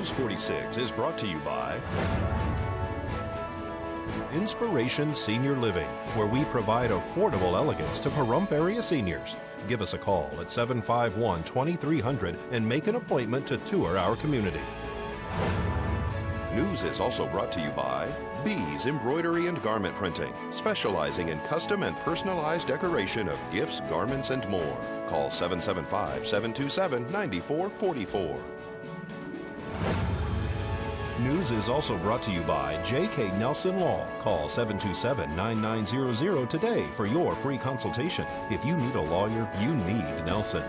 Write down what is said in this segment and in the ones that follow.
News 46 is brought to you by Inspiration Senior Living, where we provide affordable elegance to Pahrump area seniors. Give us a call at 751-2300 and make an appointment to tour our community. News is also brought to you by Bees Embroidery and Garment Printing, specializing in custom and personalized decoration of gifts, garments, and more. Call 775-727-9444. News is also brought to you by J.K. Nelson Law. Call 727-9900 today for your free consultation. If you need a lawyer, you need Nelson.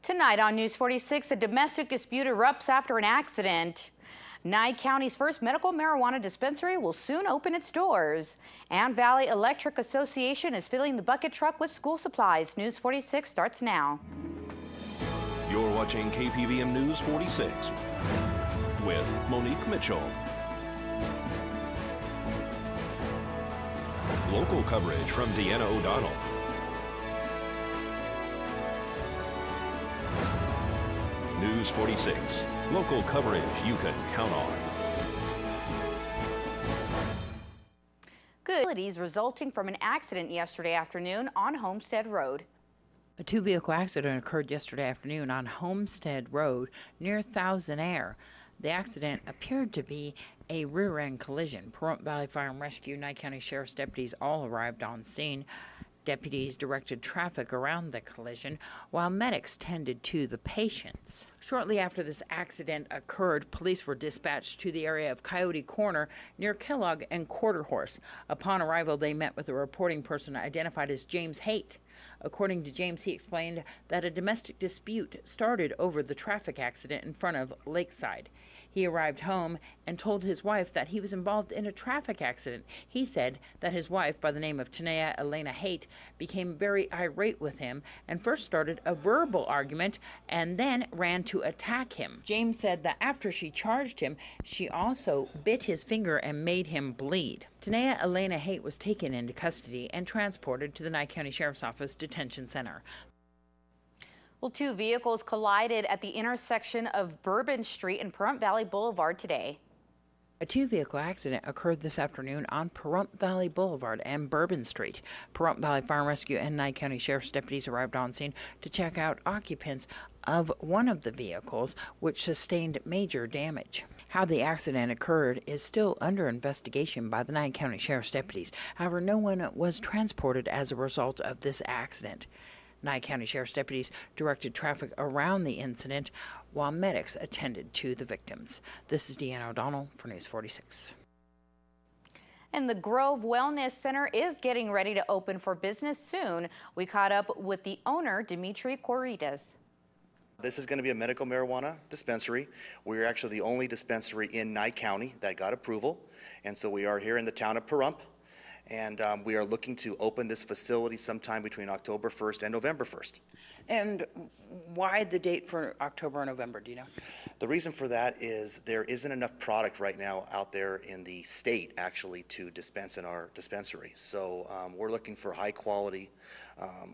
Tonight on News 46, a domestic dispute erupts after an accident. Nye County's first medical marijuana dispensary will soon open its doors. And Valley Electric Association is filling the bucket truck with school supplies. News 46 starts now. You're watching KPVM News 46 with Monique Mitchell. Local coverage from Deanna O'Donnell. News 46, local coverage you can count on. Good facilities resulting from an accident yesterday afternoon on Homestead Road. A two-vehicle accident occurred yesterday afternoon on Homestead Road near Thousand Air. The accident appeared to be a rear-end collision. Pahrump Valley Fire and Rescue, Nye County Sheriff's deputies all arrived on scene. Deputies directed traffic around the collision while medics tended to the patients. Shortly after this accident occurred, police were dispatched to the area of Coyote Corner near Kellogg and Quarter Horse. Upon arrival, they met with a reporting person identified as James Haight. According to James, he explained that a domestic dispute started over the traffic accident in front of Lakeside. He arrived home and told his wife that he was involved in a traffic accident. He said that his wife, by the name of Tanea Elena Haight, became very irate with him and first started a verbal argument and then ran to attack him. James said that after she charged him, she also bit his finger and made him bleed. Tanea Elena Haight was taken into custody and transported to the Nye County Sheriff's Office Detention Center. Well, two vehicles collided at the intersection of Bourbon Street and Pahrump Valley Boulevard today. A two-vehicle accident occurred this afternoon on Pahrump Valley Boulevard and Bourbon Street. Pahrump Valley Fire and Rescue and Nye County Sheriff's deputies arrived on scene to check out occupants of one of the vehicles, which sustained major damage. How the accident occurred is still under investigation by the Nye County Sheriff's deputies. However, no one was transported as a result of this accident. Nye County Sheriff's deputies directed traffic around the incident while medics attended to the victims. This is Deanna O'Donnell for News 46. And the Grove Wellness Center is getting ready to open for business soon. We caught up with the owner, Dimitri Corridas. This is going to be a medical marijuana dispensary. We're actually the only dispensary in Nye County that got approval. And so we are here in the town of Pahrump. And we are looking to open this facility sometime between October 1st and November 1st. And why the date for October and November, do you know? The reason for that is there isn't enough product right now out there in the state actually to dispense in our dispensary. So we're looking for high quality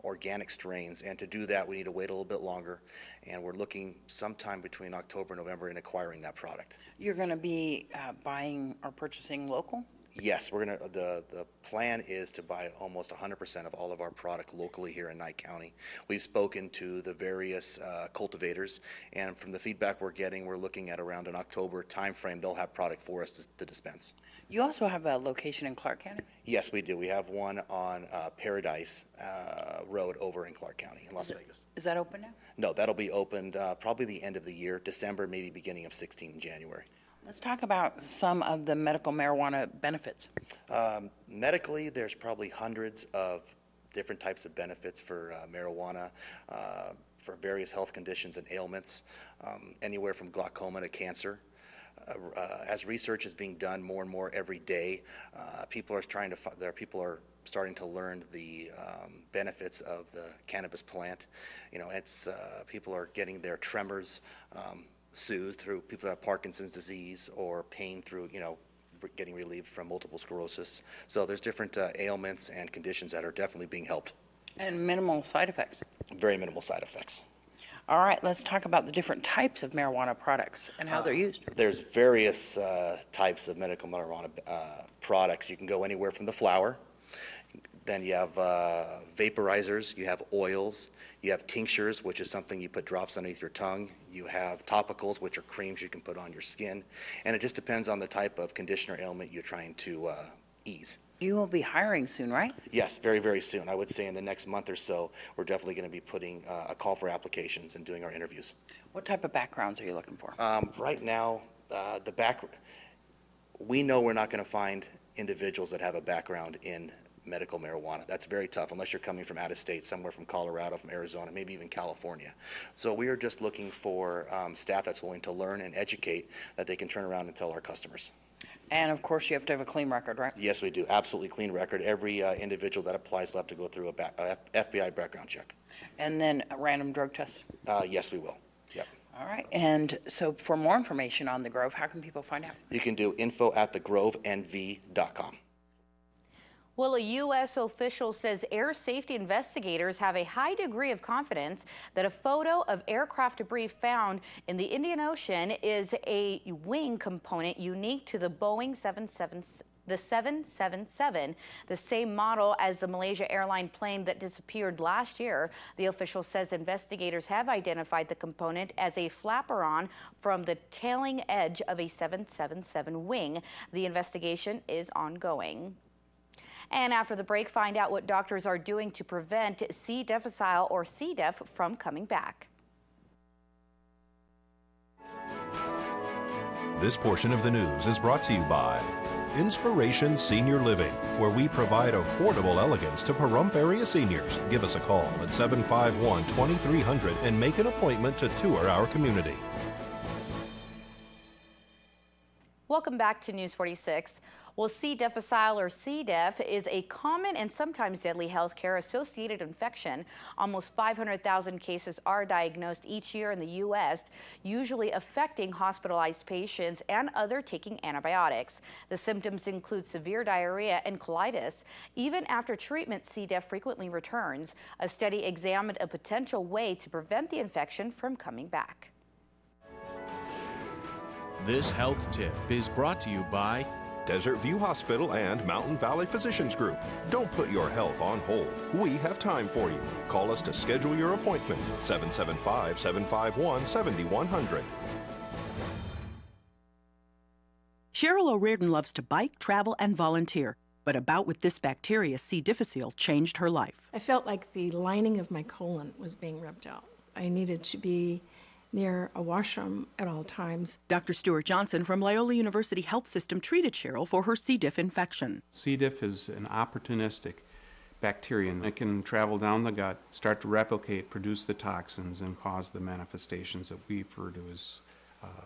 organic strains, and to do that we need to wait a little bit longer, and we're looking sometime between October and November in acquiring that product. You're going to be buying or purchasing local? Yes, we're gonna. The plan is to buy almost 100% of all of our product locally here in Nye County. We've spoken to the various cultivators, and from the feedback we're getting, we're looking at around an October timeframe. They'll have product for us to dispense. You also have a location in Clark County? Yes, we do. We have one on Paradise Road over in Clark County in Las Vegas. Is that open now? No, that'll be opened probably the end of the year, December, maybe beginning of 16 in January. Let's talk about some of the medical marijuana benefits. Medically, there's probably hundreds of different types of benefits for marijuana, for various health conditions and ailments, anywhere from glaucoma to cancer. As research is being done more and more every day, people are starting to learn the benefits of the cannabis plant. You know, it's people are getting their tremors soothed through people that have Parkinson's disease or pain through, getting relieved from multiple sclerosis. So there's different ailments and conditions that are definitely being helped. And minimal side effects. Very minimal side effects. All right, let's talk about the different types of marijuana products and how they're used. There's various types of medical marijuana products. You can go anywhere from the flower. Then you have vaporizers, you have oils, you have tinctures, which is something you put drops underneath your tongue. You have topicals, which are creams you can put on your skin. And it just depends on the type of condition or ailment you're trying to ease. You will be hiring soon, right? Yes, very, very soon. I would say in the next month or so, we're definitely going to be putting a call for applications and doing our interviews. What type of backgrounds are you looking for? Right now, we know we're not going to find individuals that have a background in medical marijuana. That's very tough unless you're coming from out of state, somewhere from Colorado, from Arizona, maybe even California. So we are just looking for staff that's willing to learn and educate that they can turn around and tell our customers. And of course, you have to have a clean record, right? Yes, we do. Absolutely clean record. Every individual that applies will have to go through a FBI background check. And then a random drug test? Yes, we will. Yep. All right. And so for more information on The Grove, how can people find out? You can do info@thegrovenv.com. Well, a U.S. official says air safety investigators have a high degree of confidence that a photo of aircraft debris found in the Indian Ocean is a wing component unique to the Boeing 777, the same model as the Malaysia airline plane that disappeared last year. The official says investigators have identified the component as a flaperon from the tailing edge of a 777 wing. The investigation is ongoing. And after the break, find out what doctors are doing to prevent C. difficile or C. diff from coming back. This portion of the news is brought to you by Inspiration Senior Living, where we provide affordable elegance to Pahrump area seniors. Give us a call at 751-2300 and make an appointment to tour our community. Welcome back to News 46. Well, C. difficile or C. diff is a common and sometimes deadly healthcare associated infection. Almost 500,000 cases are diagnosed each year in the U.S., usually affecting hospitalized patients and others taking antibiotics. The symptoms include severe diarrhea and colitis. Even after treatment, C. diff frequently returns. A study examined a potential way to prevent the infection from coming back. This health tip is brought to you by Desert View Hospital and Mountain Valley Physicians Group. Don't put your health on hold. We have time for you. Call us to schedule your appointment. 775-751-7100. Cheryl O'Riordan loves to bike, travel, and volunteer. But a bout with this bacteria, C. difficile, changed her life. I felt like the lining of my colon was being ripped out. I needed to be near a washroom at all times. Dr. Stuart Johnson from Loyola University Health System treated Cheryl for her C. diff infection. C. diff is an opportunistic bacteria, and it can travel down the gut, start to replicate, produce the toxins, and cause the manifestations that we refer to as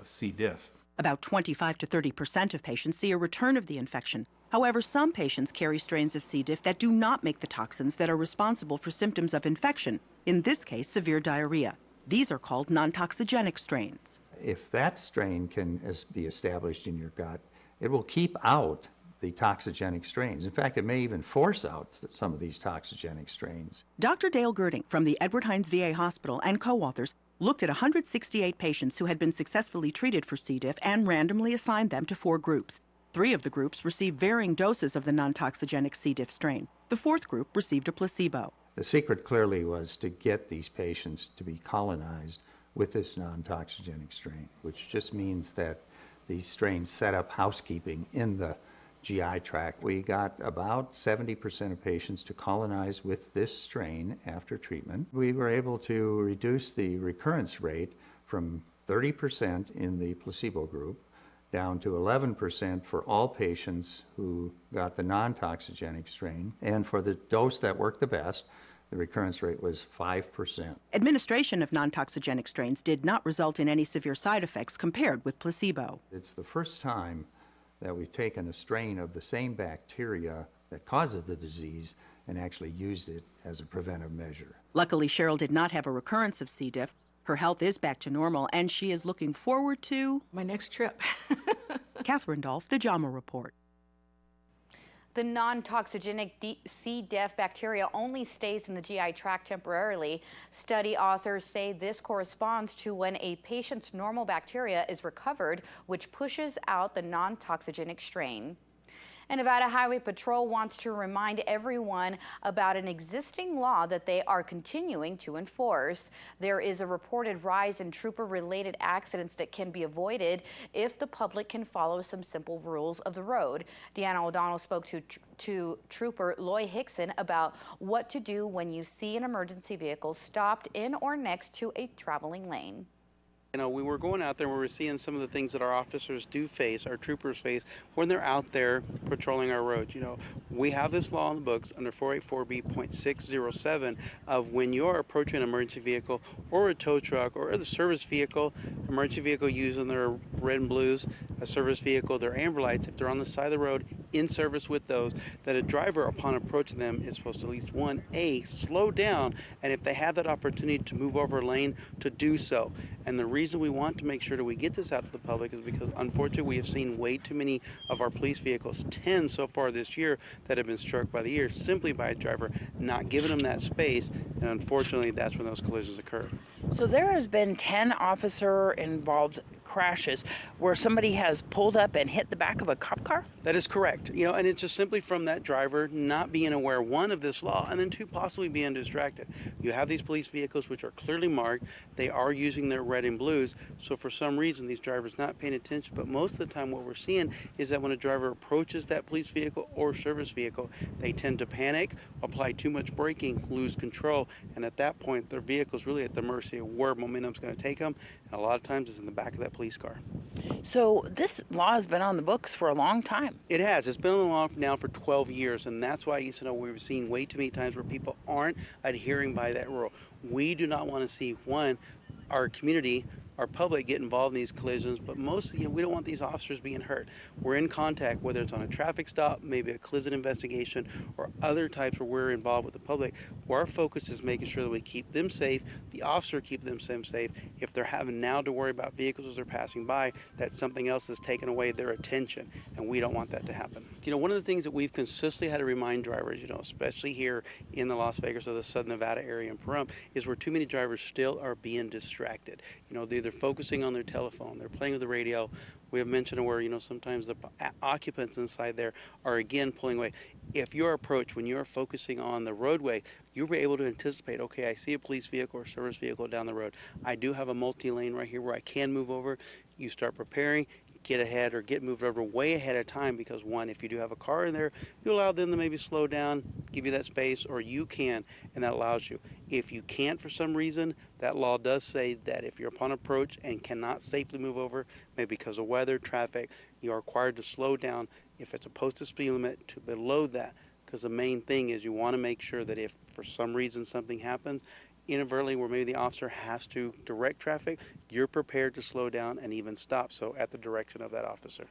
C. diff. About 25 to 30% of patients see a return of the infection. However, some patients carry strains of C. diff that do not make the toxins that are responsible for symptoms of infection, in this case, severe diarrhea. These are called non-toxigenic strains. If that strain can be established in your gut, it will keep out the toxigenic strains. In fact, it may even force out some of these toxigenic strains. Dr. Dale Girding from the Edward Hines VA Hospital and co-authors looked at 168 patients who had been successfully treated for C. diff and randomly assigned them to 4 groups. 3 of the groups received varying doses of the non-toxigenic C. diff strain. The 4th group received a placebo. The secret clearly was to get these patients to be colonized with this non-toxigenic strain, which just means that these strains set up housekeeping in the GI tract. We got about 70% of patients to colonize with this strain after treatment. We were able to reduce the recurrence rate from 30% in the placebo group down to 11% for all patients who got the non-toxigenic strain. And for the dose that worked the best, the recurrence rate was 5%. Administration of non-toxigenic strains did not result in any severe side effects compared with placebo. It's the first time that we've taken a strain of the same bacteria that causes the disease and actually used it as a preventive measure. Luckily, Cheryl did not have a recurrence of C. diff. Her health is back to normal, and she is looking forward to My next trip. Catherine Dolph, The JAMA Report. The non-toxigenic C. diff bacteria only stays in the GI tract temporarily. Study authors say this corresponds to when a patient's normal bacteria is recovered, which pushes out the non-toxigenic strain. And Nevada Highway Patrol wants to remind everyone about an existing law that they are continuing to enforce. There is a reported rise in trooper-related accidents that can be avoided if the public can follow some simple rules of the road. Deanna O'Donnell spoke to Trooper Loy Hickson about what to do when you see an emergency vehicle stopped in or next to a traveling lane. You know, we were going out there and we were seeing some of the things that our officers do face, our troopers face, when they're out there patrolling our roads. You know, we have this law in the books under 484B.607 of when you're approaching an emergency vehicle or a tow truck or the service vehicle, emergency vehicle using their red and blues, a service vehicle, their amber lights, if they're on the side of the road in service with those, that a driver upon approaching them is supposed to at least slow down, and if they have that opportunity to move over a lane, to do so. And the reason we want to make sure that we get this out to the public is because unfortunately we have seen way too many of our police vehicles, 10 so far this year, that have been struck by the ear simply by a driver not giving them that space, and unfortunately that's when those collisions occur. So there has been 10 officer involved crashes where somebody has pulled up and hit the back of a cop car? That is correct. You know, and it's just simply from that driver not being aware, one, of this law, and then two, possibly being distracted. You have these police vehicles which are clearly marked. They are using their red and blues. So for some reason, these drivers not paying attention. But most of the time what we're seeing is that when a driver approaches that police vehicle or service vehicle, they tend to panic, apply too much braking, lose control. And at that point, their vehicle is really at the mercy of where momentum's going to take them. And a lot of times it's in the back of that police car. So this law has been on the books for a long time. It has. It's been on the law now for 12 years, and that's why we've seen way too many times where people aren't adhering by that rule. We do not want to see, one, our community, our public get involved in these collisions, but mostly, we don't want these officers being hurt. We're in contact, whether it's on a traffic stop, maybe a collision investigation, or other types where we're involved with the public, where our focus is making sure that we keep them safe, the officer keep them safe. If they're having now to worry about vehicles as they're passing by, that something else is taking away their attention, and we don't want that to happen. You know, one of the things that we've consistently had to remind drivers, especially here in the Las Vegas or the Southern Nevada area in Pahrump, is where too many drivers still are being distracted. They're focusing on their telephone, they're playing with the radio. We have mentioned where, sometimes the occupants inside there are again pulling away. If your approach, when you're focusing on the roadway, you'll be able to anticipate, okay, I see a police vehicle or service vehicle down the road. I do have a multi-lane right here where I can move over. You start preparing, get ahead or get moved over way ahead of time, because one, if you do have a car in there, you allow them to maybe slow down, give you that space, or you can, and that allows you. If you can't for some reason, that law does say that if you're upon approach and cannot safely move over, maybe because of weather, traffic, you are required to slow down if it's a posted speed limit to below that, because the main thing is you want to make sure that if for some reason something happens, inadvertently where maybe the officer has to direct traffic, you're prepared to slow down and even stop, so at the direction of that officer.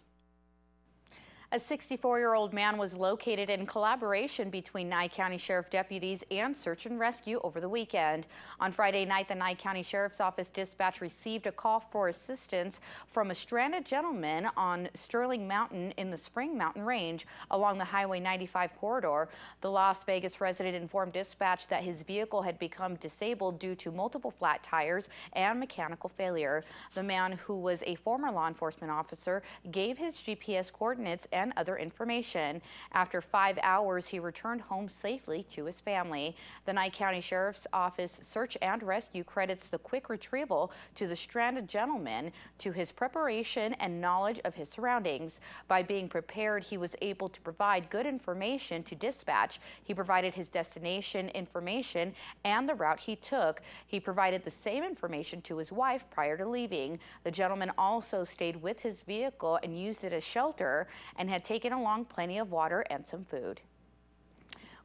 A 64-year-old man was located in collaboration between Nye County Sheriff deputies and search and rescue over the weekend. On Friday night, the Nye County Sheriff's Office dispatch received a call for assistance from a stranded gentleman on Sterling Mountain in the Spring Mountain Range along the Highway 95 corridor. The Las Vegas resident informed dispatch that his vehicle had become disabled due to multiple flat tires and mechanical failure. The man, who was a former law enforcement officer, gave his GPS coordinates and other information. After 5 hours, he returned home safely to his family. The Nye County Sheriff's Office Search and Rescue credits the quick retrieval to the stranded gentleman to his preparation and knowledge of his surroundings. By being prepared, he was able to provide good information to dispatch. He provided his destination information and the route he took. He provided the same information to his wife prior to leaving. The gentleman also stayed with his vehicle and used it as shelter, and had taken along plenty of water and some food.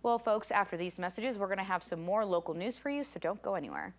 Well, folks, after these messages, we're going to have some more local news for you, so don't go anywhere.